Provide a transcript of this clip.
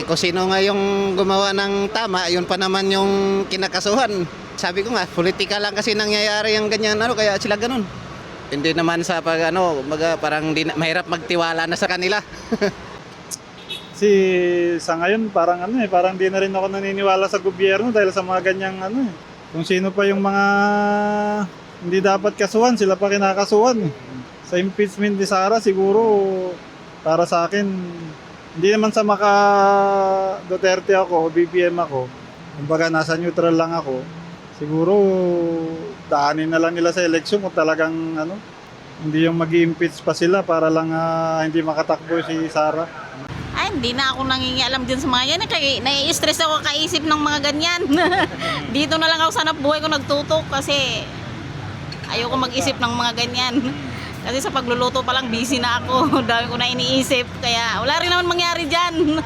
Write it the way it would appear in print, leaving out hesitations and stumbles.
kung sino nga yung gumawa ng tama, yun pa naman yung kinakasuhan. Sabi ko nga, politika lang kasi nangyayari yung ganyan, kaya sila ganun. Hindi naman sa parang mahirap magtiwala na sa kanila. Kasi sa ngayon parang di na rin ako naniniwala sa gobyerno dahil sa mga ganyang Kung sino pa yung mga hindi dapat kasuhan, sila pa kinakasuhan. Sa impeachment ni Sara siguro para sa akin hindi naman sa maka Duterte ako o BBM ako. Kumbaga nasa neutral lang ako. Siguro daanin na lang nila sa eleksyon kung talagang hindi yung mag-i-impeach pa sila para lang hindi makatakbo si Sara. Ay, hindi na ako nangingialam din sa mga yan. Nai-stress ako kaisip ng mga ganyan. Dito na lang ako sa buhay ko nagtutok kasi ayoko mag-isip ng mga ganyan. Kasi sa pagluluto pa lang busy na ako. Dami ko na iniisip. Kaya wala rin naman mangyari dyan.